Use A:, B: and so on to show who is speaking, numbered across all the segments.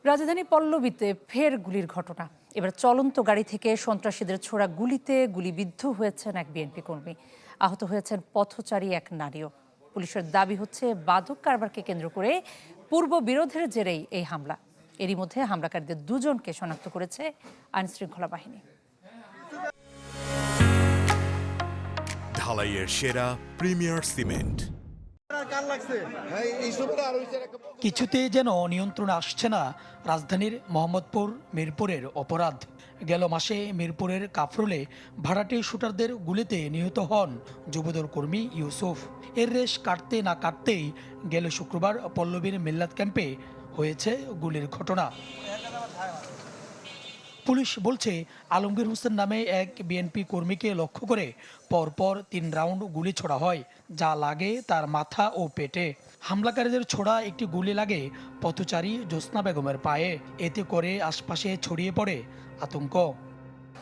A: রাজধানী পল্লবীতে ফের গুলির ঘটনা। এবার চলন্ত গাড়ি থেকে সন্ত্রাসীদের ছোড়া গুলিতে গুলিবিদ্ধ হয়েছেন এক বিএনপি কর্মী। আহত হয়েছেন পথচারী এক নারীও। পুলিশের দাবি হচ্ছে মাদক কারবারকে কেন্দ্র করে পূর্ব বিরোধের জেরেই এই হামলা। এরই মধ্যে হামলাকারীদের দুজনকে শনাক্ত করেছে আইনশৃঙ্খলা বাহিনী।
B: ঢালাইয়ের সেরা প্রিমিয়ার সিমেন্ট।
C: কিছুতেই যেন নিয়ন্ত্রণে আসছে না রাজধানীর মোহাম্মদপুর মিরপুরের অপরাধ। গেল মাসে মিরপুরের কাফরুলে ভাড়াটে শুটারদের গুলিতে নিহত হন যুবদল কর্মী ইউসুফ। এর রেশ কাটতে না কাটতেই গেল শুক্রবার পল্লবীর মিল্লাত ক্যাম্পে হয়েছে গুলির ঘটনা। পুলিশ বলছে আলমগীর হোসেন নামে এক বিএনপি কর্মীকে লক্ষ্য করে পরপর 3 রাউন্ড গুলি ছোড়া হয়, যা লাগে তার মাথা ও পেটে। হামলাকারীদের ছোড়া একটি গুলি লাগে পথচারী জ্যোৎস্না বেগমের পায়ে। এতে করে আশপাশে ছড়িয়ে পড়ে আতঙ্ক।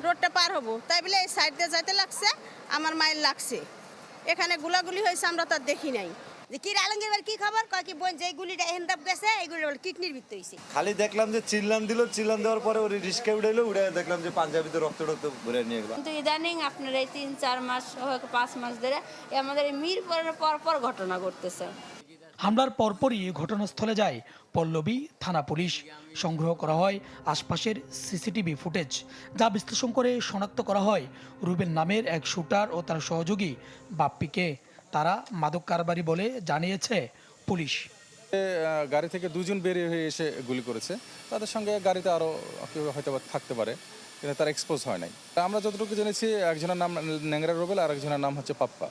D: রোডটা পার হবো তাই বলে এই সাইড দিয়ে যাইতে লাগছে, আমার মায়ের লাগছে। এখানে গুলাগুলি হয়েছে, আমরা তো দেখি নাই। যে কি আলমগীর কি খবর কয় কি বোন যে গুলিটা হেন্দাপ গেছে, এই গুলি কিডনির ভিতর হইছে।
E: খালি দেখলাম যে চিল্লান দিল, চিল্লান দেওয়ার পরে ওই রিস্কে উঠাইলো, উঠে দেখলাম যে পাঞ্জাবিতে রক্ত ভরে নিয়ে গেল।
F: কিন্তু ইদানিং আপনার এই 3-4 মাস 5 মাস ধরে আমাদের মিরপুরের পর ঘটনা ঘটতেছে।
C: হামলার পরপরই ঘটনাস্থলে যায় পল্লবী থানা পুলিশ। সংগ্রহ করা হয় আশপাশের সিসিটিভি ফুটেজ, যা বিশ্লেষণ করে শনাক্ত করা হয় রুবেল নামের এক শুটার ও তার সহযোগী বাপ্পিকে। তারা মাদক কারবারি বলে জানিয়েছে পুলিশ।
G: গাড়ি থেকে দুজন বেরিয়ে হয়ে এসে গুলি করেছে। তাদের সঙ্গে গাড়িতে আরও কেউ হয়তো থাকতে পারে, কিন্তু তারা এক্সপোজ হয় নাই। আমরা যতটুকু জেনেছি একজনের নাম ন্যাংরা রুবেল আর একজনের নাম হচ্ছে পাপ্পা।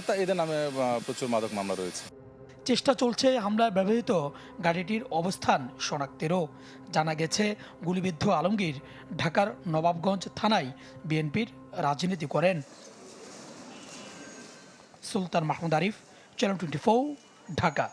G: তা এদের নামে প্রচুর মাদক মামলা রয়েছে।
C: চেষ্টা চলছে হামলায় ব্যবহৃত গাড়িটির অবস্থান শনাক্তেরও। জানা গেছে গুলিবিদ্ধ আলমগীর ঢাকার নবাবগঞ্জ থানায় বিএনপির রাজনীতি করেন। সুলতান মাহমুদ আরিফ, চ্যানেল 24, ঢাকা।